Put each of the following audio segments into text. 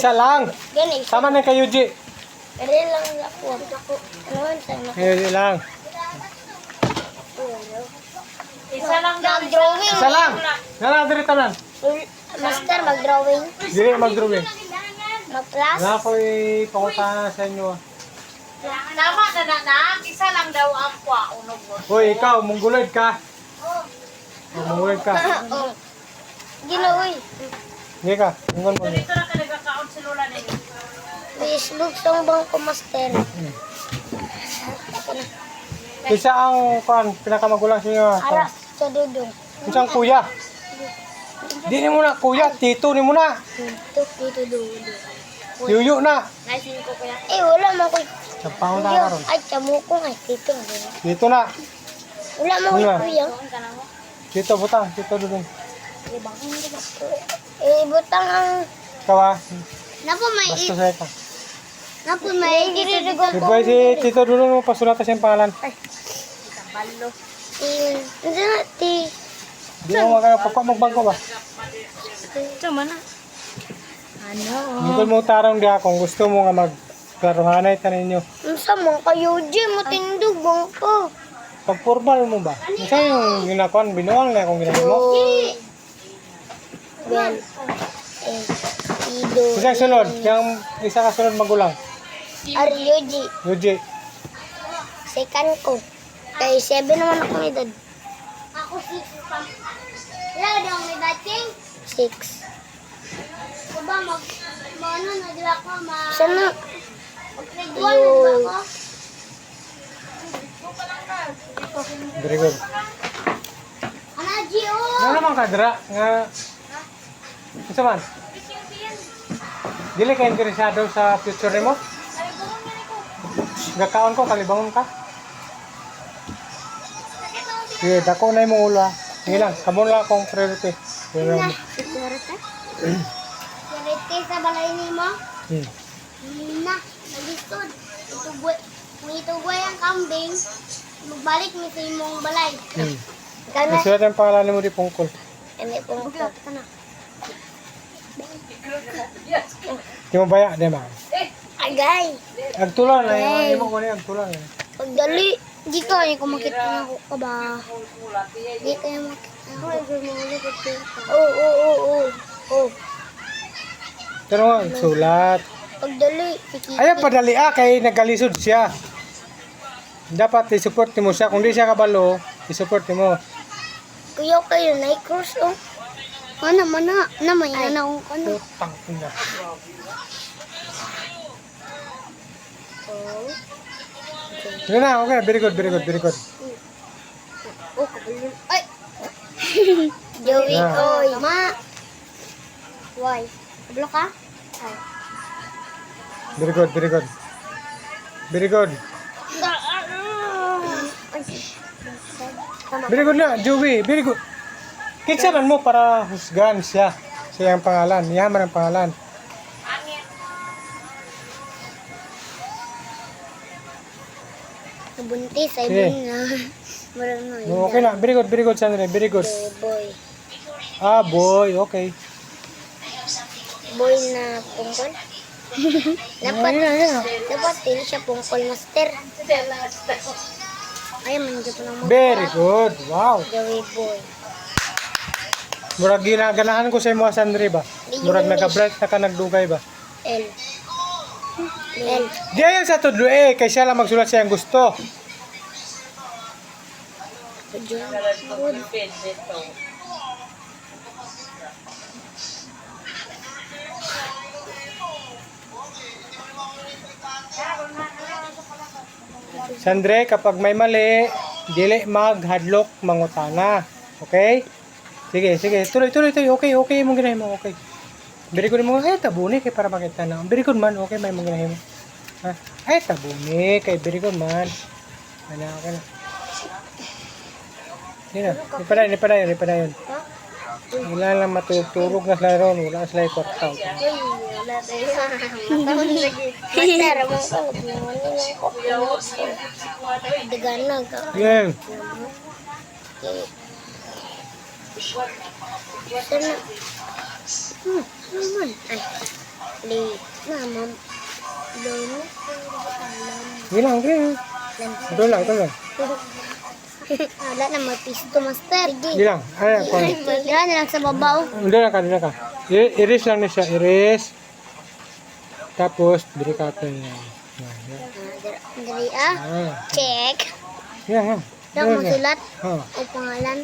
Isa lang. Gani. Sama na kay Yuji. Pwede lang ako. Ano sa'yo? Yuji lang. Isa lang daw. Mag-drawing. Isa lang. Nala, diri tanan. Master, mag-drawing. Diri mag-drawing. Mag-class. Wala ko ipangutana sa inyo. Tama na na. Isa lang daw ang kwa. Unog mo. Hoy, ikaw, mungguloid ka. Mungguloid ka. Ginoy. Hindi ka, mungguloid mo. Dito na ka nagkakaon sa lula ninyo. Facebook song bang ko, Master? Isa ang pinakamagulang sa inyo. Ara, sa dudong. Isang kuya. Di ni mo na, kuya, tito ni mo na. Dito dudo. Yuyo na. Naisin ko pala. Wala mo ko. Sa pangon na karon. Ay, tamo ko nga. Dito. Dito na. Wala mo ko, Wala. kuya. Dito butang, dito dudong. Butang ang... Ikaw ah, Napo may... basta sa ito. Napo may... Si boy, si tito dudong mo pasulatan siyang pangalan. Balo. Hindi na, ti... Di mo magbangko ba? Tama na. Ano? Hindi mo tarong di akong gusto mo nga magklaruhanay tanin nyo. Unsa mo kayo, Jim? Matindog bang ko. Pag formal mo ba? Isa yung ginakuan, binuang na akong ginagawa mo. Well, Ido. Isa sunod, yung isa ka sunod magulang. Aryoji. Yuji. Second ko. Kay 7 naman ako may edad. Ako 6 pa. Ilan daw may dating? 6. Kuba ano nagla ko Sana? Yo. Very good. Ana Gio. Ano naman kadra? Nga... Isa man? Dili ka interesado sa future mo? Gakaon ko, kalibangon ka? Sige, dako na yung ulo ah. Sige lang, kabon lang akong priority. Pero, Security? Security sa balay ni mo? Na, nagistod. Itugway ang kambing. Magbalik mo sa imong balay. Kana. Nasulat ang pangalan mo di Pungkol. Ene pong kana. Di mo baya, di ba? Agay. Agtulan na yung imo ko niya, agtulan. Pagdali. Di ka ko makita na ako ka ba? Di ka makita. Oh. Pero nga, sulat. Pagdali. Ayaw padali kay nagkalisod siya. Dapat i-support mo siya. Kung di siya kabalo, i-support mo. Kuya kayo na i-cross oh. Mana. Namay na akong ano. Putang ina. Sige na, okay. Very good. Oh, kabalo. Ay! Joey, Yeah. oy. Ma! Why? Kabalo ka? Ay. Very good. Very good na, Joey. Very good. Kitsaran mo para husgan siya. Siya ang pangalan. Yaman ang pangalan. Nabuntis ay Sige. bunga. Marang na. Okay na. Very good, Sandra. Very good. Boy. Boy. Okay. Boy na pungkol. Dapat hindi siya pungkol, Master. Ay, manigit na mo. Very good. Wow. Joey boy. Murag ginaganahan ko sa imo, Sandra ba? Murag nagka-bright na ka nagdugay ba? L. Di ayan sa tudlo kay siya lang magsulat siya ang gusto. Good. Sandre, kapag may mali, dili maghadlok mangutana. Okay? Sige. Tuloy. Okay, mong ginahin mo. Okay. Very good mo. Ay, tabuni kay para makita na. Very good man. Okay, may mong ginahin mo. Ha? Ay, tabuni kay very good man. Ano, okay na. Hindi na. Hindi pa na yun. Wala lang matutulog na sila ron. Wala sila i-quartal. Wala tayo. Master, mo ko. Daganag. Yan. Sana. Naman. Ay. Li. Mama. Lolo. Gilang, gilang. Ito lang, ito lang. Wala na magpisto, master. Gilang, ano, kung. Yan lang sa babaw. Hindi na ka. Iris lang na siya, iris. Tapos, diri ka ito niya. Dali ah. Check. Yan, yan. Daw masulat Oh. o pangalan.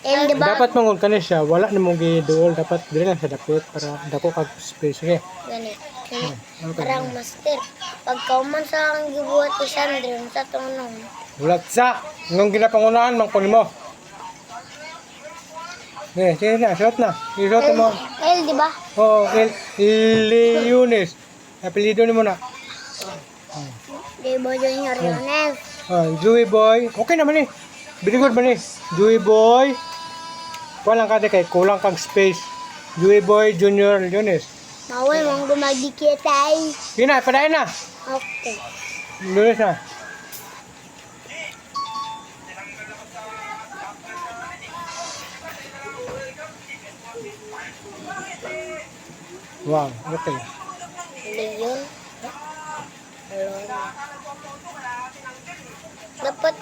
L, di ba? Dapat mong ka na siya, wala na mong giduol, dapat diri lang sa dapit para dako kag space. Sige. Gani. Okay. Parang master. Pagkauman sa ang gibuhat ni Sandro, sa tunong. Ulat sa, nung ginapangunahan, mangkuli mo. Sige na, suot na. Isuot mo. L, di ba? Oh, Leones. Apelido ni mo na. Di ba yun yung Rionel? Joey Boy. Okay naman eh. Very good man eh. Joey Boy. Walang kada kay kulang kang space. Joey Boy Junior Leones. Bawal mong gumagdikit ay. Yun na, padayin na. Okay. Leones na. Wow, okay. Leon. Dapat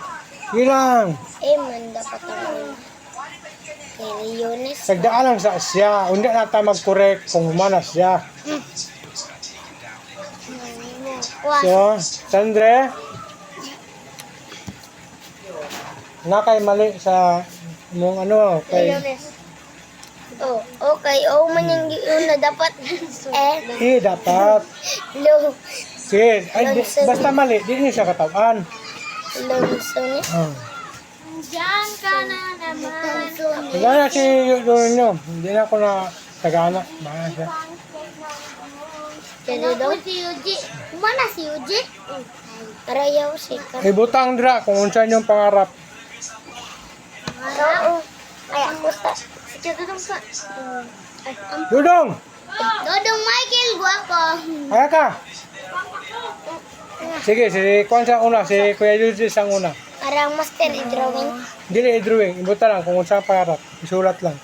Ilang. man dapat ang kay Leones. Sagdaan lang sa siya. Hindi nata mag-correct kung manas siya. Kuha. So, Sandre. Na kay mali sa mong ano kay Leones. Oh, okay. Oh, man yung una dapat. dapat. Lo. Sige, ay, basta mali, di niya siya katawan. Lonson. Diyan ka na naman. Tagana si Doon nyo. Hindi na ako na tagana. Baka siya. Jadi daw. Si Yuji. Mana si Yuji? Arayaw si Kar. Ibutang dira kung unsa yung pangarap. Oo. Ay, ako sa. Sige, dudong ka. Dudong! Dodong Michael, guwapo. Kaya ka! Sige, si Kwan sa una, si Kuya Yuji sa una. Parang master i-drawing. Dili i-drawing, ibuta lang kung unsa ang pangarap. Isulat lang.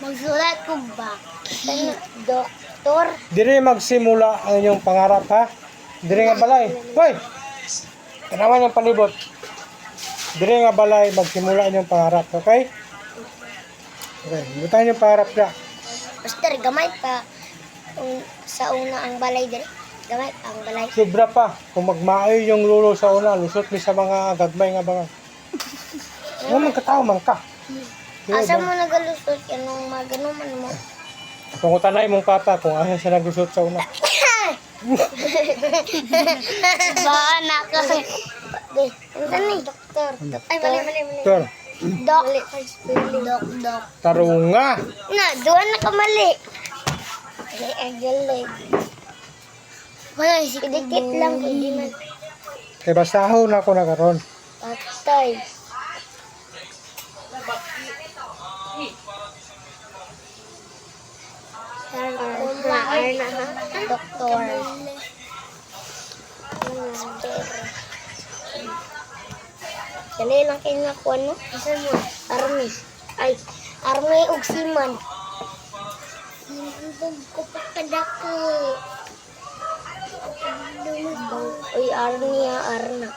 Magsulat ko ba? Doktor. Dili magsimula ang inyong pangarap ha. Dili nga balay. Hoy! Tanawan yung palibot. Dili nga balay magsimula ang inyong pangarap, okay? Okay, ibutan yung pangarap na. Master, gamay pa. Sa una ang balay dali. Gamay pa ang balay. Sobra pa. Kung magmaayo yung lulo sa una, lusot mi sa mga gagmay nga bangang. Ano man katao man ka. Asa mo nagalusot yan nung maganuman mo? Kung utanay mong papa, kung asa siya naglusot sa una. Baana ka. Ano ni? Doktor. Ay, mali. Sir, Dok. Dok. tarunga. Na, doon na ka mali. Ay, galing. Wala, dikit lang. Hindi man. Kay basaho na ako nakaroon. Patay. Arna, ha? Doktor. Dali lang kayo nga kuha, no? Isa mo? Army. Ay, Army ug Siman. Sinubog ko pa kadako. Uy, Army ha, Arna.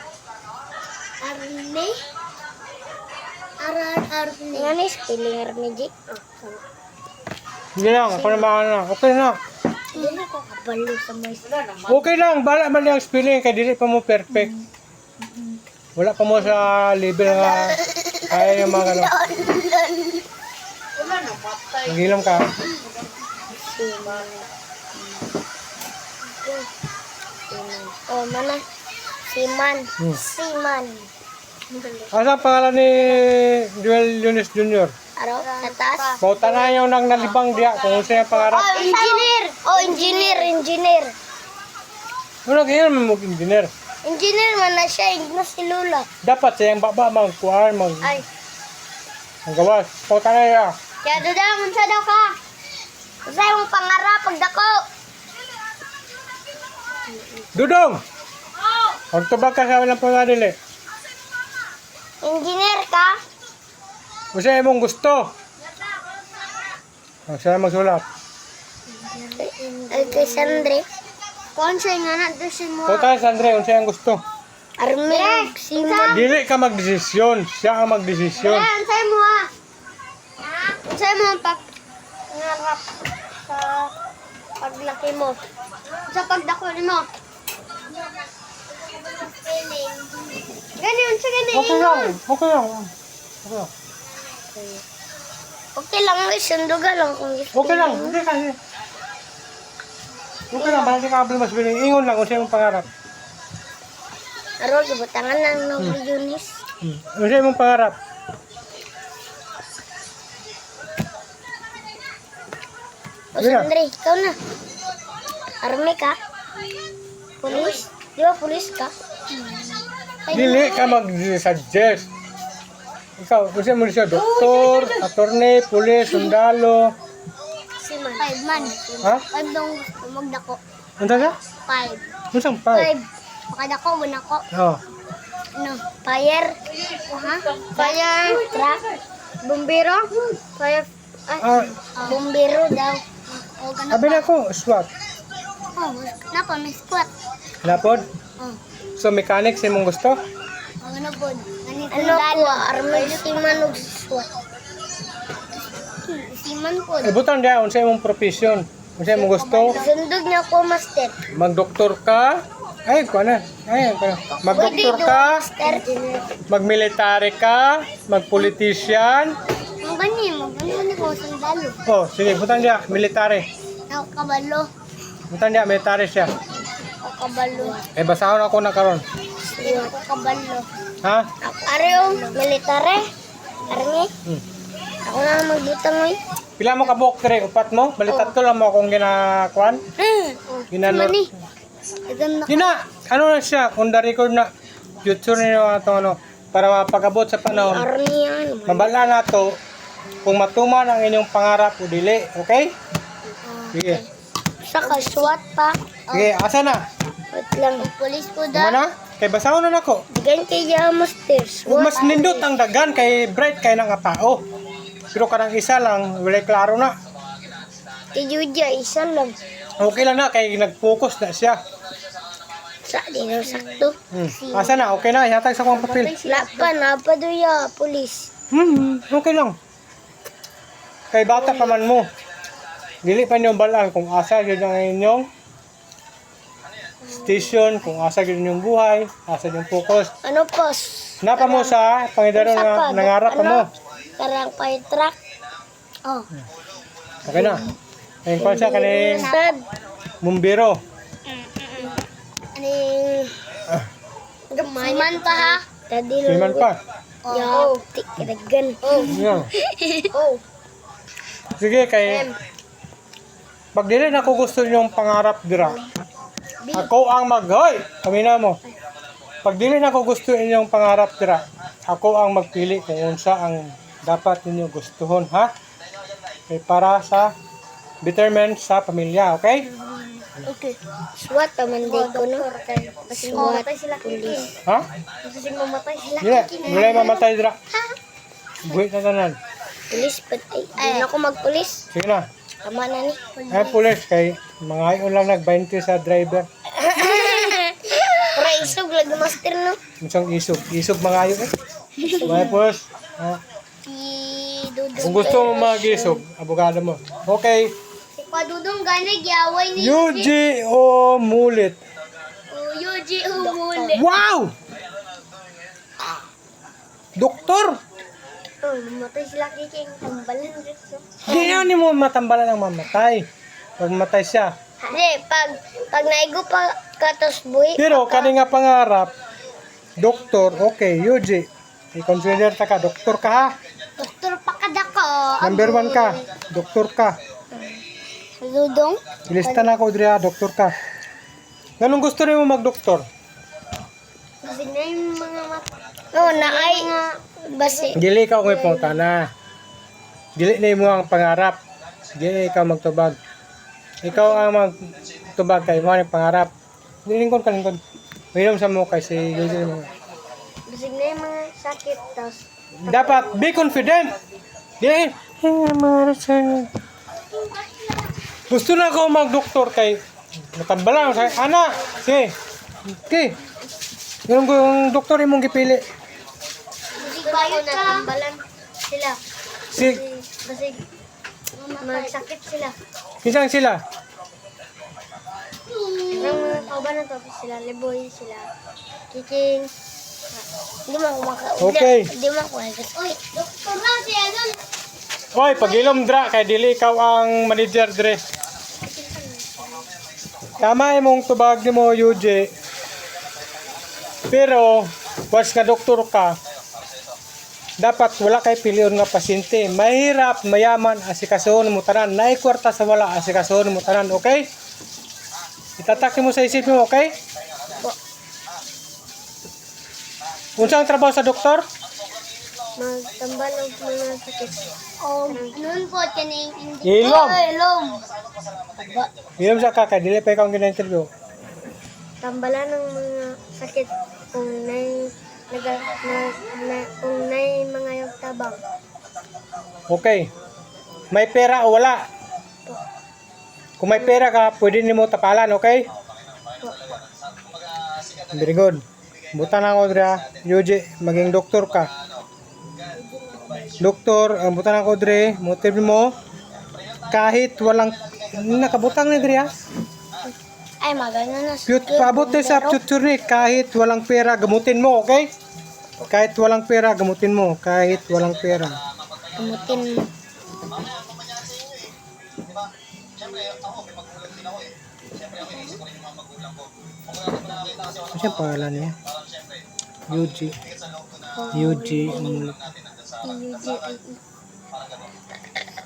Army? Army. Nga ni spelling Army, G? Hindi lang, ako naman na. Okay na. Hindi ko kabalo sa may Okay lang, bala man yung spelling, kay dili pa mo perfect. Wala pa mo sa level nga kaya yung mga ano. Wala na matay. Nagilam ka. Siman. Oh, mana? Siman. Siman. Asa ang pangalan ni Joel Lunes Jr.? Araw? Sa taas? Bauta na yung nang nalibang diya kung saan yung pangarap. Oh, engineer! Oh, engineer. Ano kaya naman mag-engineer? Engineer man na siya, na si Lula. Dapat sa yung baba magkuhan, Ay, gawas. Bauta na yan. kaya doon sa daw ka. Sa yung pangarap, pagdako. Dudong! Magtubag ka sa walang pangadili. Engineer ka? Kung saan mong gusto. Saan magsulat? Ay, kay Sandre. Kung siya nga na, doon mo. Total, Sandre, unsa ang gusto? Arme, Simon. Dili ka magdesisyon. Siya ang magdesisyon. Ansay mo ha. Ansay mo ang pangarap sa paglaki mo. Sa pagdako mo. Ganyan, sa ganyan. Okay lang. Okay lang. Okay lang. Okay lang, may sunduga lang kung gusto. Okay lang. Hindi kasi. Okay lang. Balik ka mas biling. Ingon lang kung siya yung pangarap. Aro, gibutangan ng noble Yunis. Kung siya yung pangarap. O Sige na. Sandre, ikaw na. Army ka? Pulis? Di ba pulis ka? Dili ka mag-suggest. Ikaw, kung siya mo siya, doktor, attorney, pulis, sundalo. Siman. 5 man. Ha? 5 dong gusto magdako. Ano siya? 5. Kung siyang pa? 5. Makadako, bunako. Oo. Ano? Fire? Ha? Fire truck? Bombero? Fire... bombero daw. O, ganun Sabi na ko, SWAT. Oh, napa, may squat. Napod? Oh. So, mechanics yung mong gusto? Ano po? Ano po? Armored siman o squat. Siman po. Ibutan niya, kung siya yung profession. Kung siya yung gusto, Sundog niya po, master. magdoktor ka. Ay, kuha na. Ay, kuha na. Magdoktor ka, Master. magmilitary ka, magpolitisyan. Magani ko, sandalo. Oh, sige, butan niya, military. Ako kabalo. Butan niya, military siya. Ako kabalo. Eh, basahon ako na karon. Ako kabalo. Ha? Areo, military. Army. Ako na magbutang mo. Pila mo kabuk, tre? Upat mo? Balitat ko lang mo akong ginakuan. Ginanor. Mani. Ganda. Yun na, ano na siya, on the record na future ninyo itong ano, para mapagabot sa panahon. Army yan. Mabala na to, kung matuman ang inyong pangarap o dili, okay? Sige. Saka SWAT pa. Sige, asa na? Wait lang. Police po Tama na? Kay basahon na nako. Digan kay master. Kung mas nindot ang dagan, kay bright kay nang tao. Pero kanang isa lang, wala klaro na. Kay Juja, isa lang. Okay lang na, kay nag-focus na siya. Sa di na sakto. Asa na? Okay na, ihatag sa kong papel. Lapan, napaduya, police. Okay lang. Kay bata pa man mo. Dili pa niyo balaan kung asa yun ang inyong station, kung asa yun yung buhay, asa yung focus. Ano po? Napa mo sa Panginoon nga nangarap mo. Karang fire truck. Oh. Okay na. Ngayon ko siya kaning Sad. bumbero. Aning... Siman pa ha? Tadi Siman pa. Yo, tikiragan. Yeah. Oh. Sige, kay pag dili na ko gusto yung pangarap dira. Ako ang hoy, kami na mo. Pag dili na ko gusto inyong pangarap dira, ako ang magpili kung unsa ang dapat ninyo gustuhon, ha? Okay, para sa betterment sa pamilya, okay? Okay. SWAT paman di ko no. SWAT police. Ha? Kasi mamatay sila. Dili, wala mamatay dira. Buhi na tanan. Police patay. Ay, ako magpulis. Sige na. Tama na ni. Ay, pulis, kay mga ayon lang nag-20 sa driver. Para isog lagi master no. Isang isog. Isog mga ayon eh. Mga pulis. Ha? Si Dudong. Kung gusto mo mag-isog, abogado mo. Okay. Si Padudong gana gyaway ni UGO Mulit. Yuji umuli. Wow! Doktor! Oh, mamatay sila kiking tambalan dito. Di na ni mo matambalan ang mamatay. Pag matay siya. Hindi, pag naigo pa katos buhi. Pero kani nga pangarap, doktor, okay, UG. I-consider ta ka, doktor ka ha. Doktor pa kadako. Number 1 ka, doktor ka. Dudong? Ilista na ko diri ha, doktor ka. Ganun gusto rin mo mag-doktor? Kasi na yung mga no, naay nga basi. Dili ka kung ipungtana. Dili na mo ang pangarap. Dili ikaw magtubag. Ikaw ang magtubag kay mo ang pangarap. Lingkod ka, lingkod. Mayroon sa mo kasi usually mo. Kasi na yung mga sakit. Tas, Dapat be confident. Dili. Gusto na ako mag-doktor kay natambalan sa ana. Sige. Okay. Yung doktor imong gipili. Hindi ba yun natambalan sila? Si Kasi magsakit sila. kisang sila. Ang mga kauban na to, sila Liboy, sila Kiking. Hindi mo ako Okay. Hindi mo ako Uy, doktor na siya doon. Hoy, pagilom dra kay dili ikaw ang manager dre. Tama imong tubag nimo UJ. Pero once nga doktor ka, dapat wala kay pilion nga pasyente. Mahirap, mayaman, asikasuhon mo tanan. Naay kwarta sa wala, asikasuhon mo tanan, okay? Itatake mo sa isip mo, okay? Unsang trabaho sa doktor? Magtambal ng mga sakit. Noon po, tiyaning hindi. Ilom. Ilom. Ilom sa kaka, dili pa ikaw ang gina-interview. Tambalan ng mga sakit kung kung mga yung tabang. Okay. May pera o wala? Kung may pera ka, pwede nimo tapalan, okay? Very good. Buta na ako dre, UJ, maging doktor ka. Doktor, ang buta na ako dre, motive mo, kahit walang, nakabutang ni dre ha? Ay, magano na. Paabot tayo sa future ni, kahit walang pera, gamutin mo, okay? Kahit walang pera, gamutin mo, kahit walang pera. Gamutin mo. Ano siya pangalan niya? UG. UG.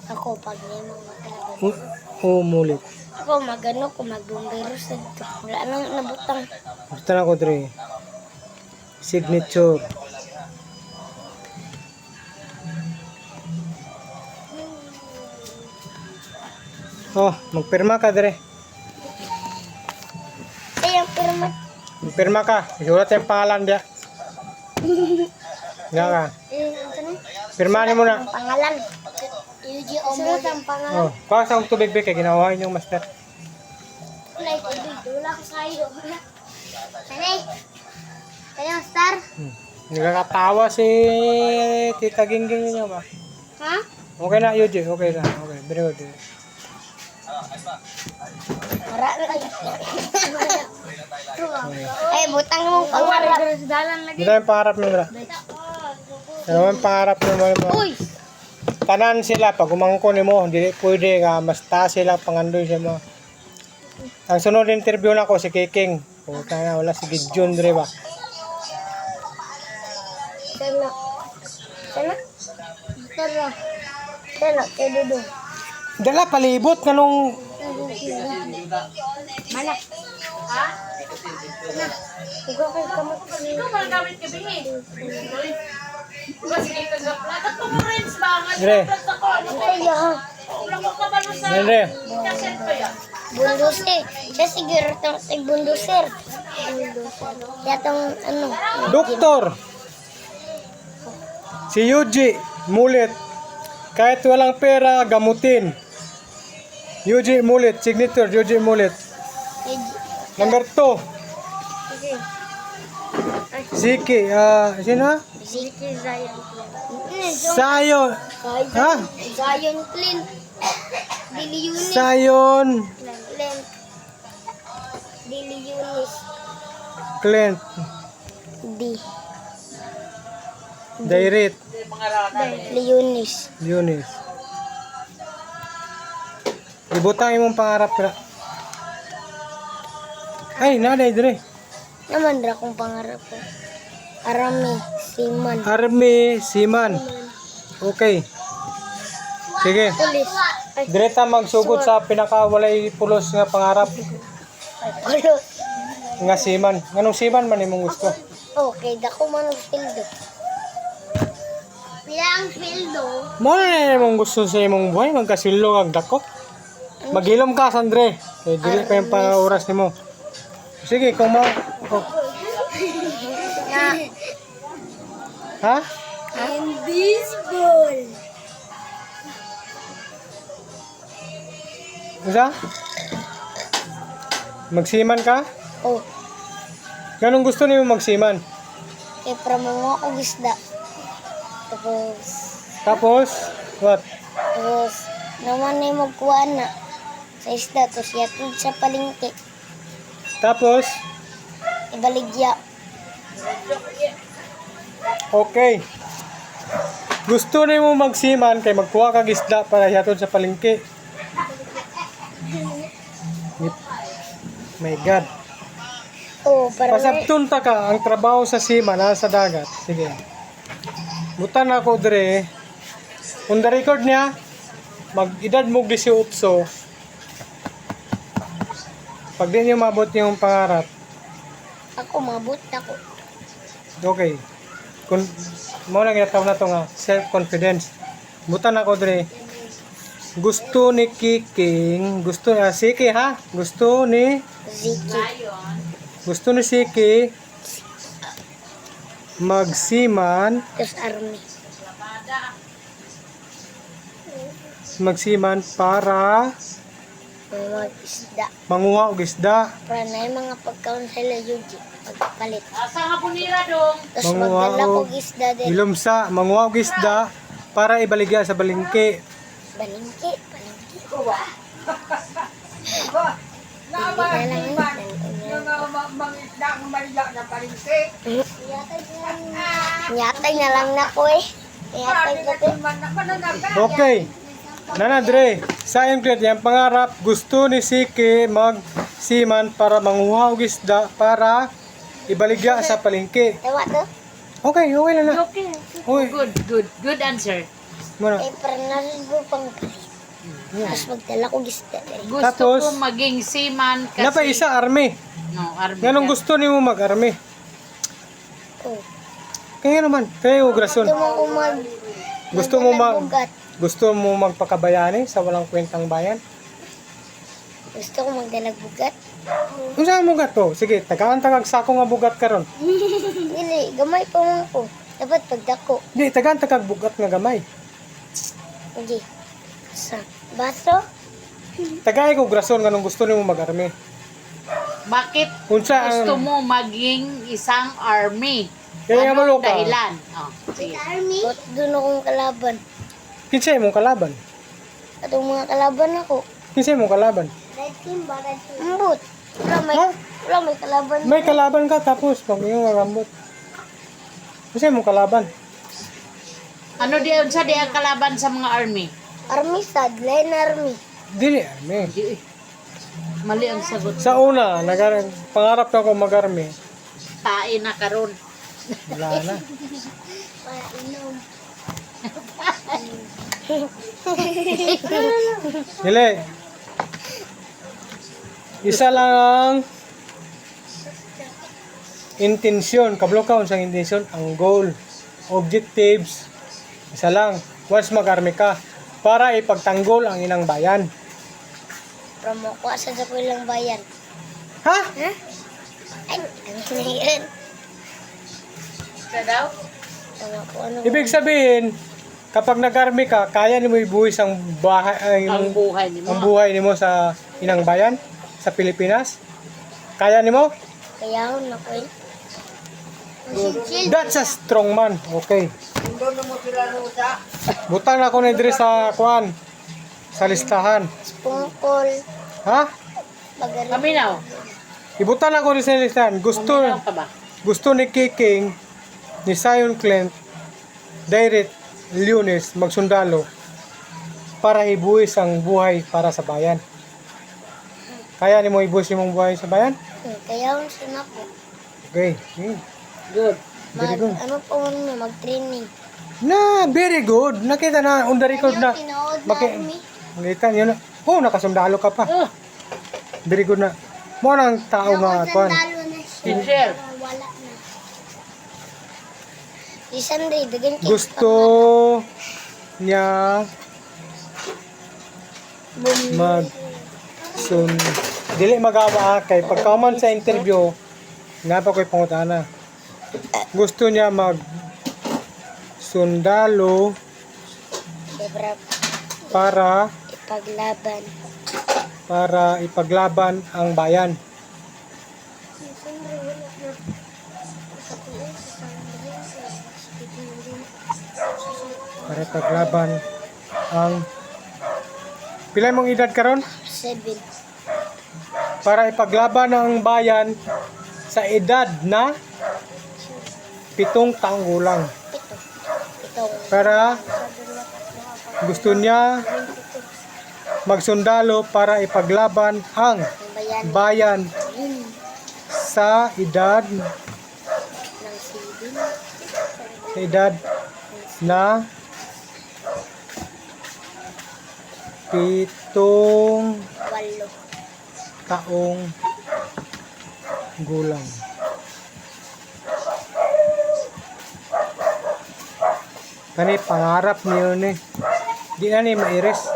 Ako, pag may mga Umulit. ako, magano ko, magbumbero sa dito. Wala nang nabutang. Basta na ko dre. Signature. Oh, magpirma ka dre. Ay, ang pirma. Magpirma ka. Isulat yung pangalan dia. Nga ka. Ano na? Pirmanin mo na. Ang pangalan. Sulat ang pangalan. Oh, baka sa tubig kay ginawa yung master. Wala ito, wala ko sa'yo. Sanay. Kaya, star. Nagkakatawa si Tita Gingging niya ba? Ha? Okay na, Yuji. Okay na. Okay, very good. Mara na kayo. Ay, butang mo pangarap. Dito yung pangarap mo, Dra. Ano yung pangarap mo? Uy! Tanan sila, pag umangko ni mo, hindi pwede ka, mas taas sila, pangandoy siya mo. Ang sunod interview na ko, si Kiking. Puta na, wala si Gideon, Dre ba? Sana. Sana? Sana. Sana, kay Dudo. Dala, palibot nga nung... Mana? Ha? Sana. Ikaw kay kamot. Ikaw ba gamit ka bihi? Kasi kagaplat. At kung friends ba? Dre. Ay, ha. Wala ko kabalo sa... Dre. Kaset pa yan. Bunduser. Siya siguro itong bunduser. Siya itong ano. Doktor! Si Yuji, mulit. Kahit walang pera, gamutin. Yuji, mulit. Signature, Yuji, mulit. Number 2. Sige. Siki, sino? Ziki Zion. Sayo. Ha? Zion Clint. Dili Yunis. Sayon. Clint. Dili Yunis. Clint. Di. Dairit. Dili Yunis. Yunis. Ibutang imong pangarap ra. Ay, naday dire. Naman ra kong pangarap ko. Arami. Siman. Army Siman. Okay. Sige. Pulis. Ay, Direta magsugod sa pinakawalay pulos nga pangarap Ulo. nga Siman. Nganong Siman man imong gusto? Okay, dako man ang pildo. Pila ang pildo? Mo na imong gusto sa imong buhay magkasillo kag dako. Maghilom ka, Sandre. Kay dili pa yung oras nimo. Sige, kung mo. Oh. Ha? Invisible. Isa? Magsiman ka? Oh, Ganong gusto niyo magsiman? kay para mga ako gisda. Tapos, Tapos, what? naman na magkuha na sa isda. Tapos yatid sa palengke. Tapos, Ibaligya. okay. Gusto niyo magsiman kay magkuha kag isda para hatod sa palengke. My God. Oh, para may... Pasabton ta ka ang trabaho sa sima na sa dagat. Sige. Butan ako dire. On the record niya, mag-edad mo 18. Pag di niyo mabot yung pangarap, Ako, mabot ako. okay. Kung mo lang ginataw na to nga, self-confidence. Butan ako dire. Gusto ni Kiking, Siki ha? Ziki. Gusto ni Siki magsiman Tapos army. Para Mga isda. manguha og isda. Para na yung mga pagkaon sila Yuji. Pagpalit. Asa nga punira dong? Tapos Manguha magdala ko og isda din. ilumsa, manguha og isda para ibaligya sa balingke. Balingki. Hindi na lang Nyatay na lang na ko eh. Nyatay ko eh. Okay. Nana Dre, sa include yung pangarap, gusto ni Siki magsiman para manguha og isda para ibaligya sa palengke. Tawa to? Okay, okay lang na. Okay. Uy, Good answer. muna. Eh, para narin ko pang palit. Tapos magdala ko isda din. Gusto Tapos, ko maging seaman kasi... Napa isa army. No, army. Ganong ka. gusto nimo mag-army? Oh. Kaya naman, kayo grason. Gusto mo magbugat. Gusto mo magpakabayani sa walang kwentang bayan? Gusto ko magdalag bugat. Unsa mo gato? Sige, tagaan tagag sako nga bugat karon. Dili, gamay pa man ko. Dapat pagdako. Di tagaan tagag bugat nga gamay. Hindi. Sa baso? Tagay ko grason nganong gusto nimo mag-army. Bakit Unsa gusto ang mo maging isang army? Kaya nga malo ka. dahilan? Oh, sige. Ba't doon akong kalaban? Kinsay mong kalaban? Atong mga kalaban ako. Kinsay mong kalaban? Red team ba? Red team? Ambot. Ha? Wala may kalaban. May kalaban ka tapos pag yung rambot. Kinsay mong kalaban? Ano di unsa di ang kalaban sa mga army? Army sad. Line army. Dili army. Di, mali ang sagot. Sa una, pangarap na ako mag-army. Tae na karon. Wala na. Inom. Dili. Isa lang ang intensyon, kablokaon sa intensyon, ang goal, objectives, isa lang. Once mag-army ka, para ipagtanggol ang inang bayan. Promo ko sa ilang bayan. Ha? Ha? Ay, ano yan? Sa daw? Ano? Ibig sabihin, kapag nag-army ka, kaya nimo ibuhis ang Ang buhay ni mo. ang buhay nimo sa inang bayan, sa Pilipinas. Kaya nimo? Kaya ako na ko eh. That's a strong man. Okay. Butang ako ni Dre sa kwan, sa listahan. Spungkol. Ha? Bagari. Kaminaw. Ibutan ako ni sa listahan. Kaminaw ka ba? Gusto ni Kiking, ni Zion Clint, Direct Lunes magsundalo para ibuhis ang buhay para sa bayan. Kaya ni mo ibuhis yung buhay sa bayan? Kaya ako na ko. Okay. Good. Very good. Ano po mo mag-training. Na, very good. Nakita na on the record na. Tinood na Maki- army. Nakita niyo na. Oh, nakasundalo ka pa. Oh, Very good na. Mo nang tao nga kwan. Sandalo na siya. sincere. Wala na. Si Sandre, dagan kay Gusto niya mag dili magawa kay pagkaman sa interview nga pa ko'y pangutana. Gusto niya mag sundalo Siyempre, para ipaglaban. para ipaglaban ang bayan. Para ipaglaban ang pila mong edad karon? 7. Para ipaglaban ang bayan sa edad na 7 taong gulang. Ito. Para gusto niya magsundalo para ipaglaban ang Ang bayan bayan yun sa edad ng 7. na 7 8. taong gulang. Kani pangarap niyo ni. Di na ni mairis.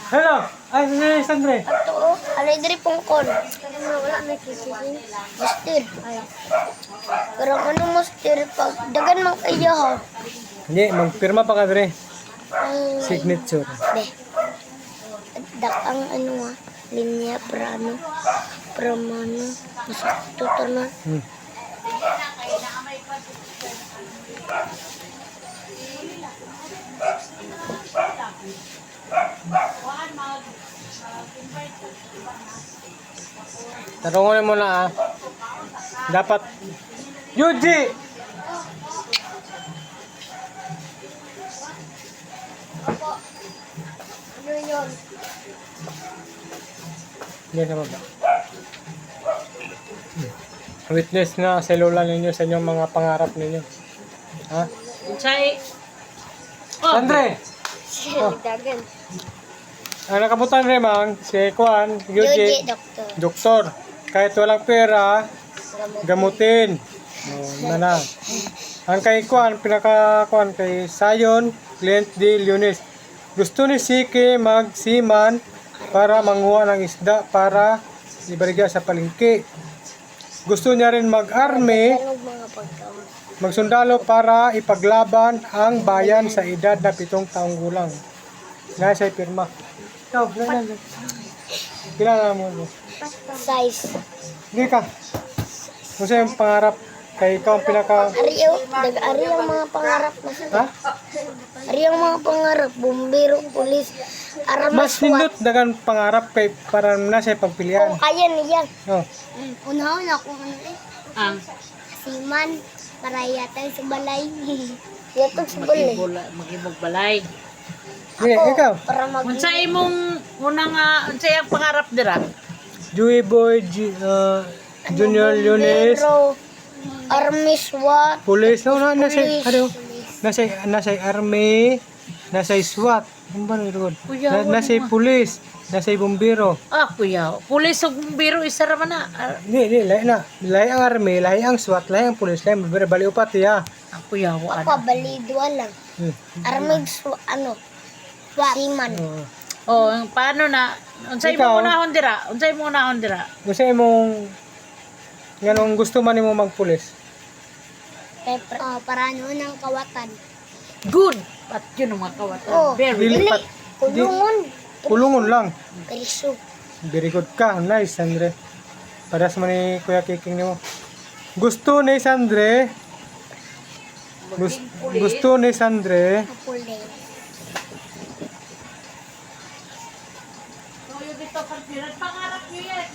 Hello! Ay, Sandre! Ato oh, alay diri pungkol. Wala na kisisin. Mister. Pero ano mister pag dagan man kayo ha. Hindi, magpirma pa ka dre. Ang Signature. be. Dak ang ano linya prano. Pramano. Masakto to na. Hmm. Tarungan mo na Dapat Yuji! Ano yun? Yan sa baba. Witness na sa lola ninyo sa inyong mga pangarap ninyo. Ha? Unsay? Oh, Sandre! Dagan. Ang nakabutan rin mang si Kwan, Yuji, Yuji, doktor. doktor. Kahit walang pera, gamutin. Na. Ang kay Kwan, pinaka-Kwan kay Sayon, Client de Leones. Gusto ni Siki magsiman para manguha ng isda para ibariga sa palengke. Gusto niya rin mag-army, Tanog mga pagkaon. magsundalo para ipaglaban ang bayan sa edad na 7 taong gulang. Nga siya pirma. Ikaw, ganyan. Kilala mo. Size. Hindi ka. Kung sa'yo yung pangarap, kay ikaw ang pinaka... Ari ang mga pangarap na Ha? Ari ang mga pangarap. Bumbero, pulis, armas, Mas nindot dagan pangarap kay para na siya pagpilian. Oh, kaya niya. Oh. Unahon ako ano ang Siman, para yatang sa balay. Yatang sa balay. magibog balay. Sige, ikaw. Para mag... Unsay imong unang unsay ang pangarap dira? Joey Boy, Junior Lunes, Bumbero, army, SWAT. Police. No, nasa, Police. ano? Nasa army, nasa SWAT. Ano ba nito? Kuya, Nasa police, nasa bumbero. Ah, kuya. Pulis ug bumbero isa ra man na. Hindi, lahi na. Lahi ang army, lahi ang SWAT, lahi ang police, lahi ang bumbero. Baliw pati, ha? Ah, kuya, wa Ako, ana. balidwa lang. Army, SWAT. Siman. Oo. Oh, paano na? Unsay Ikaw? mo unahon dira? Unsay mo unahon dira? Gusto mong ganong gusto man mo magpulis. Para ano ng kawatan. Good. At yun ang mga kawatan. Oh. Very Dili good. pat. Kulungon. Kulungon lang. Kaliso. Very good ka. Nice, Andre. Paras mo ni Kuya Kiking mo. Gusto ni Sandre. Gusto ni Sandre. Kapulay. Pangarap niyo yan.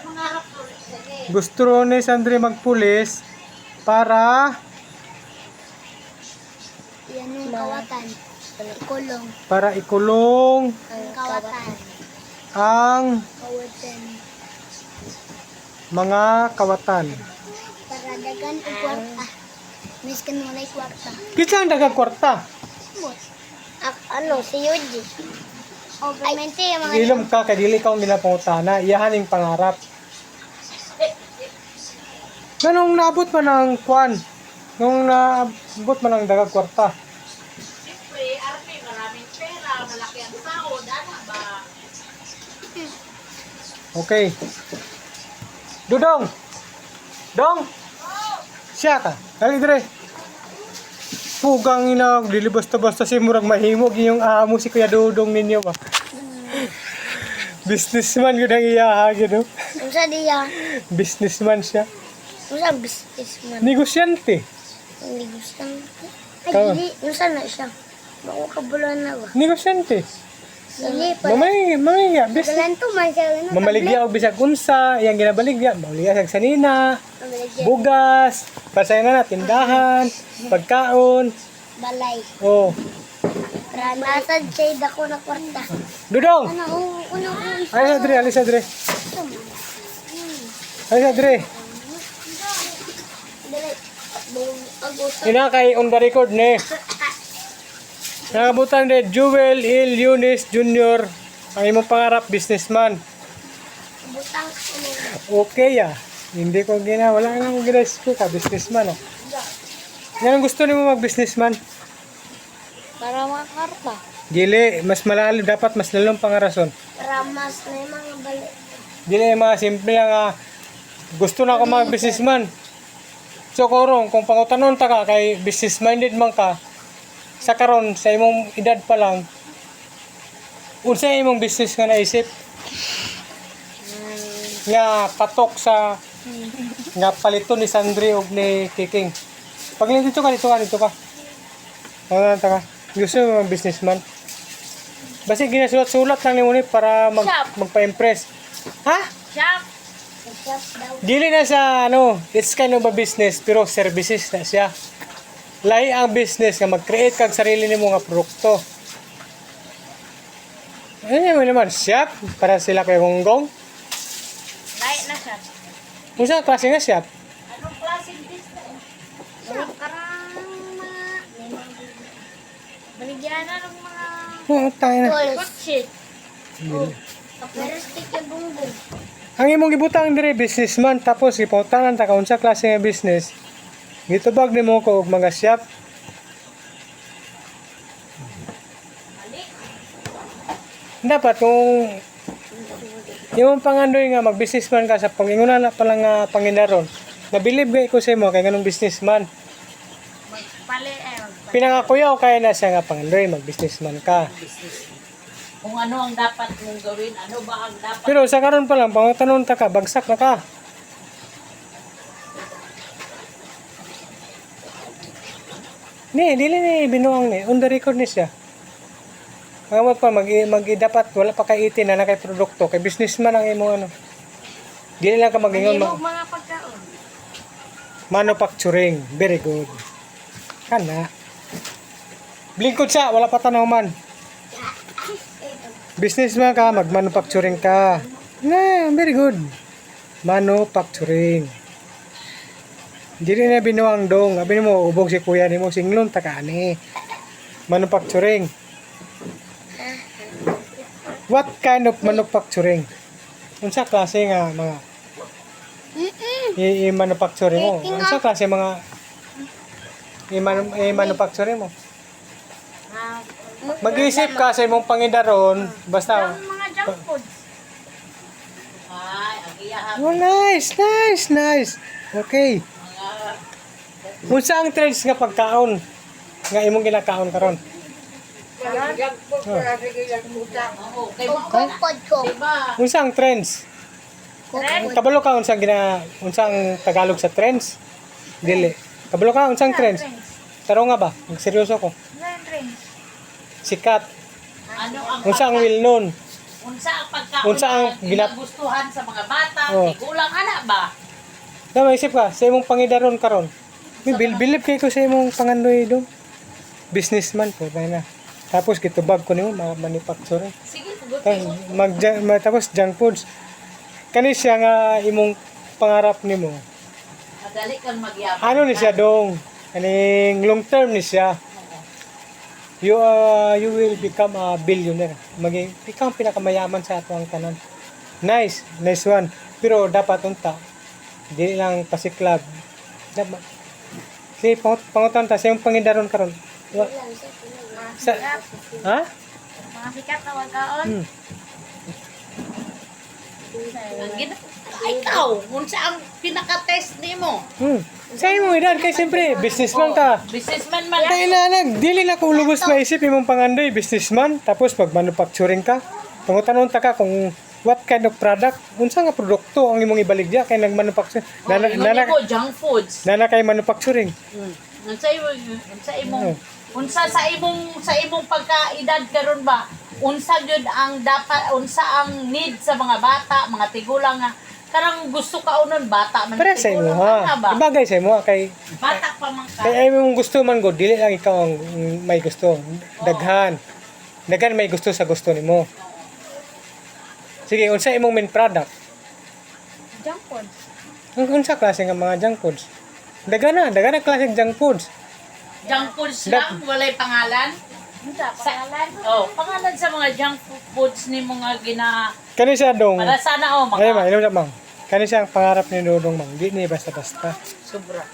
Pangarap ko. Gusto ni Sandre magpulis para Yan yung kawatan. Ikulong. ikulong Ang kawatan. ang Kawatan. mga kawatan. Para dagan ang kwarta. Miss ka nung walay kwarta. Kitsa ang dagang kwarta. Ano, si Yuji. Obviamente, yung mga... Ilom ka kay dili ka ang ginapangutana. Iyahan yung pangarap. Ganong naabot man ang kwan. Nung naabot man ang dagang kwarta. Siyempre, army, maraming pera, malaki ang sahod, ano ba? Okay. Dudong! Dong! Siya ka. Dali dire. fugang ina dilibasta-basta si murag mahimog yung amo si Kuya Dudong ninyo ba. Businessman gud ang iya gid. Unsa diya? Businessman siya. Unsa businessman? Negosyante. Hindi gusto. Tama. Ay, dili. Unsa na siya? Bako kabulan na ba? Negosyante. Dili pa. Mamaya, business. Galanto man siya. Ano, Mamaligya og bisag unsa, iyang ginabaligya, maligya sa sanina, tablet. bugas, pasay na tindahan, pagkaon. Balay. Oh, Nasad siya dako na kwarta. Dudong. Ano, Alis sa dre. Alis sa dre. Dili. Bong agosto. Ina kay on the record ne. Nakabutan de Jewel Il Yunis Jr. Ang imong pangarap businessman. Butang ano. Okay ah. Hindi ko wala nga akong gina-speak ka businessman ah. Yan ang gusto nimo mag businessman. Para makarta. Dili, mas malalim dapat mas lalong pangarason. Para mas may mga balik. Dili mga simple nga gusto na ako mag businessman. So karon kung pangutanon ta ka kay business minded man ka sa karon sa imong edad pa lang unsa imong business nga naisip nga patok sa nga palito ni Sandri og ni Kiking. Pag dito ka. Ano ta ka? Gusto mo mag businessman? Basta ginasulat-sulat lang ni para magpa-impress. Ha? Shop. Shop daw. Dili na sa it's kind of a business pero services na siya. Lahi ang business nga mag-create kag sarili nimo nga produkto. Ano mo naman shop para sila kay gonggong. Lahi na siya. Unsa klase nga shop? Anong klaseng business? Shop karang mga Baligyan na ng mga Oo, tayo na. tools. kotse. Pero stick yung bungbong. Ang imong gibutang dire businessman tapos ipangutanan ta ka unsa klase nga business. Gitubag nimo ko og mga shop. Dapat kung yung pangandoy nga mag-businessman ka sa pangingunan na palang Panginoon. Nabilib gay ko sa imo kay nganong businessman. Magpali Pinangakuyaw kaya na siya nga pangandoy mag-businessman ka. kung ano ang dapat mong gawin, ano ba ang dapat. Pero sa karon pa lang pangutanon ta ka bagsak na ka. Dili ni binuang ni on the record ni siya. Ang pa dapat wala pa kay itin na kay produkto kay businessman ang imong ano. Dili lang ka magingon Mahimog mga pagkaon. manufacturing. Very good. Kana. Blingkod siya, wala pa tanaw man. Businessman ka, mag-manufacturing ka. Na, very good. Manufacturing. Dili na binuang dong. Abi mo, ubog si kuya ni mo, singlon, takani. Manufacturing. What kind of manufacturing? Unsa klase nga mga i-manufacturing mo? Unsa klase mga i-manufacturing mo? Ah, Mag-isip ka sa imong pangidaron, basta ang mga junk foods. Ay, ang iyahan. oh, nice. Okay. Unsa ang trends nga pagkaon nga imong ginakaon karon? Oo, kay mo. Kukod ko. Diba? Unsa ang trends? Kabalo ka unsa unsang Tagalog sa trends? Dili. Kabalo ka unsang trends? Taro nga ba? Seryoso ko. Sikat. Ano ang Unsa ang well known? unsa ang pagkaon Unsa ang na ginagustuhan sa mga bata, Oh. gulang ana ba? Na maisip ka sa imong pangidaron karon. Bilib kay ko sa imong pangandoy do. Businessman po na. Tapos gitubag ko nimo manufacturing. Sige, tugot Tapos junk foods. Kani siya nga imong pangarap nimo. madali kang magyabang. Ano ni siya dong? Kaning long term ni siya. You will become a billionaire. Ikaw ang pinakamayaman sa ato ang tanan. Nice one. Pero dapat unta. Di lang pasiklab. Dapat. Sige, pangutan ta sa yung pangidaron karon. Sa ha? Mga sikat na pagkaon. Ikaw, unsa ang pinaka-test nimo? Sa imong edad kay siyempre businessman ka. Businessman man. Kaya na dili na ko lubos maisip imong pangandoy businessman tapos pag manufacturing ka. Pangutan ta ka kung what kind of product, unsa nga produkto ang imong ibaligya kay nagmanufacture. Nana Junk foods. kay manufacturing. Unsa sa imong pagkaedad karon ba? Unsa gyud ang dapat unsa ang need sa mga bata, mga tigulang nga karang gusto ka unon bata man Para sa imo ha. Ibagay sa imo kay bata pa man ka. kay imong gusto man go dili lang ikaw ang may gusto. Daghan. Daghan may gusto sa gusto nimo. Sige, unsa imong main product? Junk foods. Unsa klase nga mga junk foods? Daghan na klase junk foods. Junk foods lang, walay pangalan. Pangalan? Pangalan sa mga junk foods ni mga Kani siya dong. para sana Ay, mga inom na mang. Kani siya ang pangarap ni Dodong mang. Di ni basta-basta. sobra.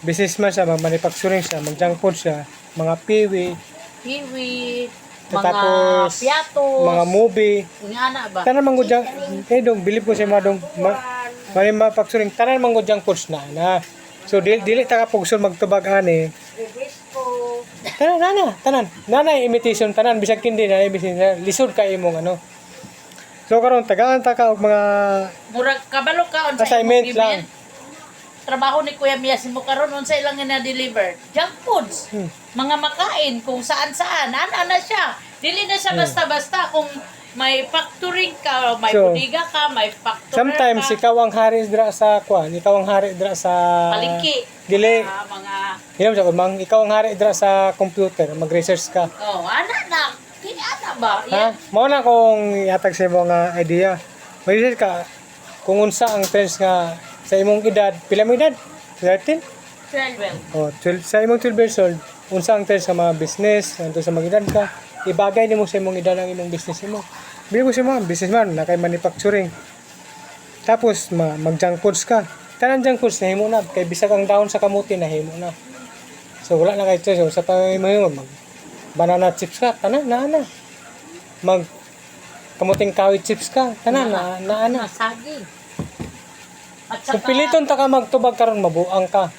Businessman siya, manufacturing siya, mag-junk food siya, mga piwi, Kiwi, mga tapos piatos, mga movie. nga na ba? Tanan man go junk. Kay dong, bilib ko siya mga dong. Manufacturing, tanan man go junk foods na. So, dili ta ka pugson magtubag ani. Tanan. Nanay imitation tanan bisag kindi na imitation. Lisod ka imong ano. So karon tagaan ta ka og mga Murag kabalo ka unsa assignment imong lang. given. Trabaho ni Kuya Mias mo karon unsa ilang na deliver? Junk foods. Mga makain kung saan-saan. Ana na siya. Dili na siya basta-basta kung may factoring ka, may So, bodega ka, may factory Sometimes ka. ikaw ang hari dira sa kwan, ikaw ang hari dira sa Palengke. Dili. Mga Hinom sa mang ikaw ang hari dira sa computer, mag-research ka. ana na. Kini ana ba? Ha? Mao na kung yatag sa imong idea. Mag-research ka kung unsa ang trends nga sa imong edad. Pila mo edad? 13? 12. Oh, 12 sa imong 12 years old. Unsa ang trends sa mga business, anto sa mga edad ka. Ibagay nimo sa imong edad ang imong business nimo. Bili ko sa mga businessman na kay manufacturing. Tapos mag-junk foods ka. Tanan junk foods na himo na kay bisag ang dahon sa kamuti na himo na. So wala na kay choice sa pamimo mag banana chips ka tanan na. Mag kamuting kahoy chips ka tanan na. Saging. At Kung saka, piliton ta ka magtubag karon mabuang ka.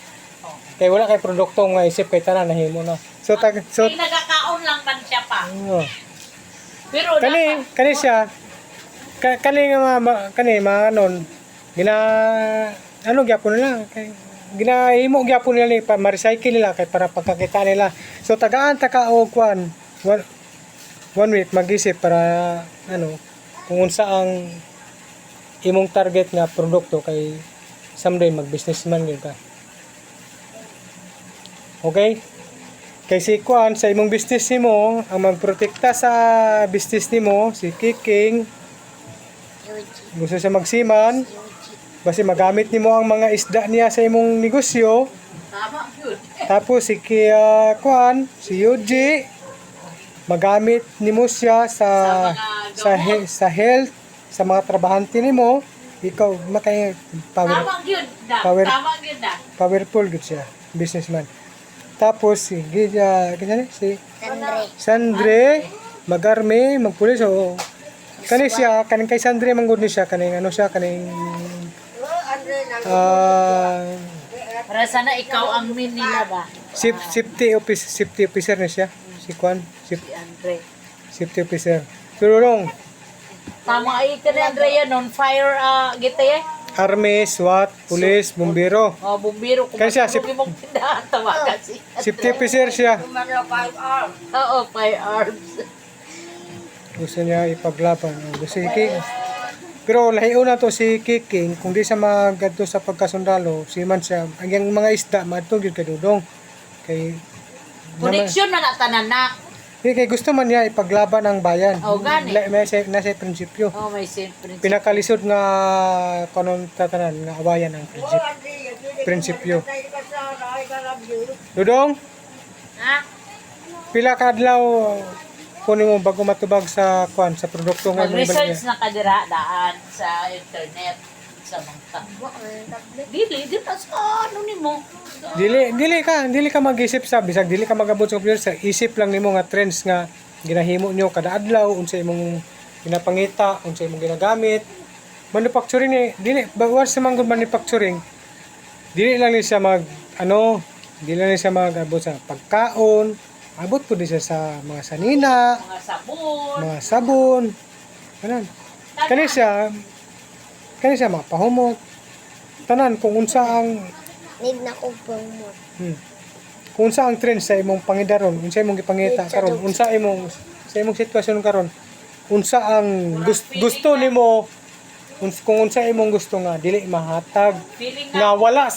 Kay wala kay produkto nga isip kay tanan na himo na. So may nagkakaon lang man siya pa. Pero kani siya kani nga kani mga anon ano gyapon nila kay ginahimo gyapon nila ni pa ma-recycle nila kay para pagkakita nila. So tagaan ta ka og kwan one week mag-isip para ano kung unsa ang imong target nga produkto kay someday mag-businessman gyud ka. Okay? Kay si Kwan, sa imong business nimo, ang magprotekta sa business nimo, si Kiking, gusto siya magsiman, basta magamit nimo ang mga isda niya sa imong negosyo. tama yun. Tapos si Kwan, si Yuji, magamit nimo siya sa health, sa mga trabahante nimo, ikaw makay Tama yun na. power- Tama yun na. powerful gud siya, businessman. Tapos si si Sandre magarme magpulis o kani siya kaning kay Sandre manggod ni siya kaning ano siya kaning Para sana ikaw ang min nila ba? safety officer ni siya si Kwan Si Andre. safety officer tulong Tama ay ka ni Andrea non fire gite army SWAT police bumbero bumbiro kung Kasi siya, mong tindahan tawagan si safety officer siya Oo, firearms. gusto niya ipaglaban gusto si King pero lahiyo na to si Kiking kung di siya magadto sa pagkasundalo si man siya ang mga isda madto gyud kay Dudong kay Koneksyon na natanan na. kay gusto man niya ipaglaban ang bayan Oh, gani. nasa prinsipyo Oh, may siyempre. pinakalisod nga kanon tatanan nga awayan ang prinsipyo Dudong Ha? pila ka adlaw kunin mo bago matubag sa kwan sa produkto nga imong Mag-research ibalya? na kadira daan sa internet sa mga dili na sa ano nimo. Dili ka mag-isip sa bisag dili ka magabot sa computer sa isip lang nimo nga trends nga ginahimo nyo kada adlaw unsa imong ginapangita unsa imong ginagamit manufacturing ni dili bawal sa manggod manufacturing. Dili lang ni siya dili lang ni siya mag-abot sa pagkaon, abot po din siya sa mga sanina, Mga sabon. mga sabon. Kanan. Kani siya mapahumot. Tanan kung unsa ang Need na ko pang mo. kung unsa ang trend sa imong pangidaron, unsa imong gipangita karon, unsa imong sa imong sitwasyon karon, unsa ang gusto nimo, kung unsa imong gusto nga dili mahatag Feeling nga wala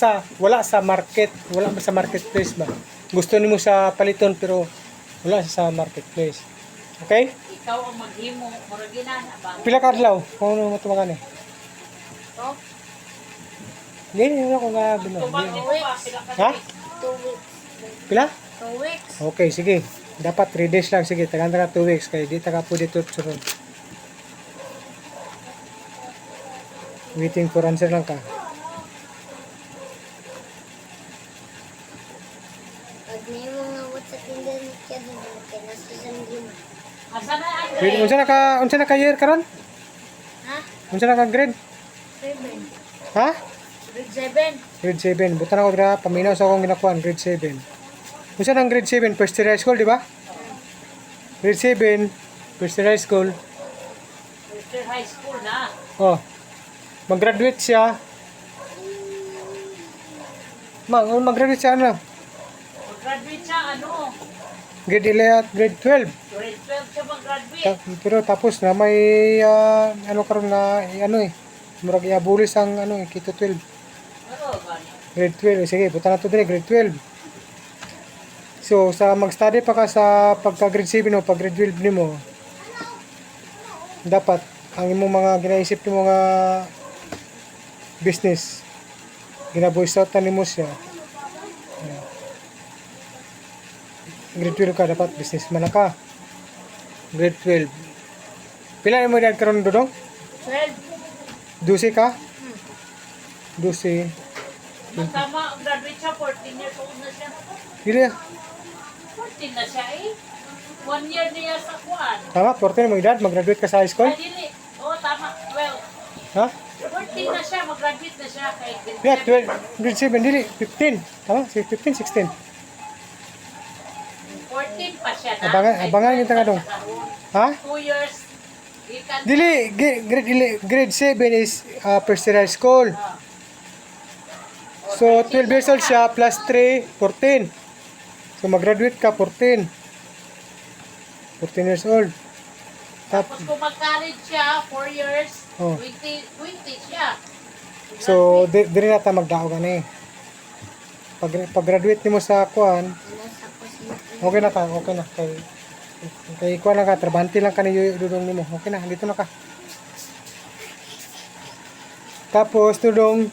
sa market, wala ba sa marketplace ba. Gusto nimo sa paliton pero wala sa marketplace. Okay? ikaw ang maghimo. Murag ginana ba? Pila ka adlaw? Kung ano mo tumakan eh. No? Dili na ko nga bino. Tubag ni Papa. Pila ka Ha? days? 2 weeks. Pila? 2 weeks. Okay, sige. Dapat 3 days lang. Sige, tagan-taga 2 weeks. Kaya di taga po dito suron. Waiting for answer lang ka. Pag may mga what's sa tindahan ni Kevin, kaya nasa sanggin. Asa na ang Wait, unsa na ka year karon? Ha? Unsa na ka grade? 7. Ha? grade 7? Grade 7. Buta na ko dira paminaw sa akong ginakuan, grade 7. Unsa nang grade 7? First year high school, di ba? Grade 7, first year high school. First year high school na. Oh. Mag-graduate siya. Mag-graduate siya ano? Mag-graduate siya, ano? Grade 11, grade 12. Grade 12 siya mag-graduate. Pero tapos na may ano karon na murag iabulis ang kito 12. Ano ba niya? Grade 12. Sige, buta na to dire grade 12. So sa mag-study pa ka sa pagka grade 7 o pag grade 12 nimo, dapat ang imong mga ginaisip nimo nga business gina-voice out nimo siya. Grade 12 ka, dapat businessman na ka. Grade 12. Pila mo dyan karon Dodong? 12. 12 ka? 12. Nung tama, ang graduate siya, 14 years old na siya. Dili. 14 na siya eh. 1 year niya sa kuwan. Tama, 14 mo edad, mag-graduate ka sa high school? Ay, dili. Oo, tama. 12. Ha? 14 na siya, mag-graduate na siya. Kay Yeah, 12. Grade 7, dili. 15. Tama, 15, 16. 14 pa siya na. Abangan kita ka dong. Ha? 2 years. Ikan. Dili, grade 7 is first year high school. So, 12 years old siya, plus 3, 14. So, mag-graduate ka, 14. 14 years old. Tapos kung mag-college siya, 4 years, Oh. 20 siya. So, diri na ta magdaog ani. Pag-graduate nimo sa kuan, Nasa kusina. okay na ka, okay na. Kay kuan lang ka, trabante lang ka ni Dudong nimo. Okay na, dito na ka. Tapos, Dudong,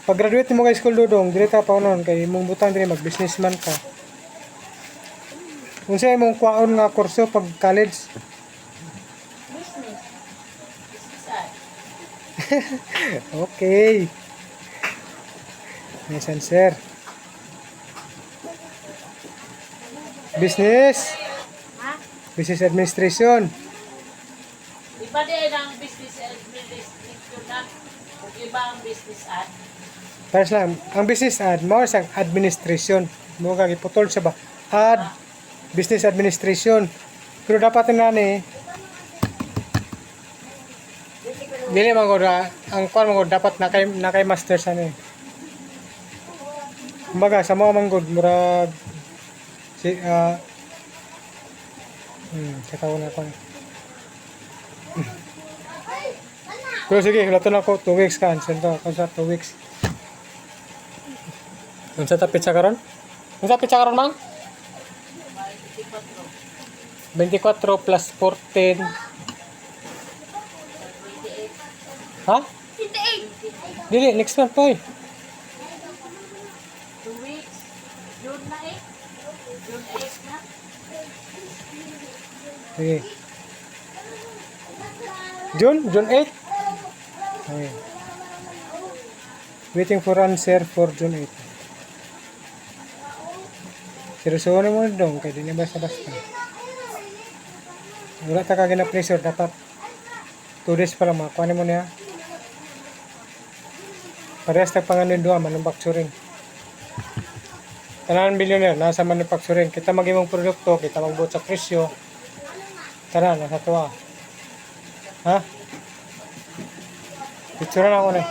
pag-graduate nimo kay school Dudong, diri ta pa noon kay imong butang diri mag-businessman ka. Unsa imong kuwaon nga kurso pag college? Business. Business. Okay. Nice answer. Business. Ha? Business administration. Iba din ang business administration na. Kung iba ang business ad. Pares lang. Ang business ad, mao sa administration. Mo ka giputol sa ba? Business administration. Pero dapat na ni dili man ko ang kuan mo dapat nakay master sa ni. Kumbaga sa mga manggod murag sa taon na ko. Pero sige, lato na ko 2 weeks kan, sento ko sa 2 weeks. Unsa ta pizza karon? Unsa pizza karon mang? 24 plus 14. Ha? 28. Dili, next month pa eh. 2 weeks. June na eh. June 8 na. Sige. June 8? Okay. Waiting for answer for June 8. Seryosohan mo dong, kaya di na basta-basta. Wala ta ka gina-pressure. Dapat 2 days pa lang makakuha mo niya. Parehas na panganin doon, manufacturing. Tanan billionaire, nasa manufacturing. Kita mag-imong produkto, kita magbuot sa presyo. Tara, nasa tuwa. Ha? Picture na ako na.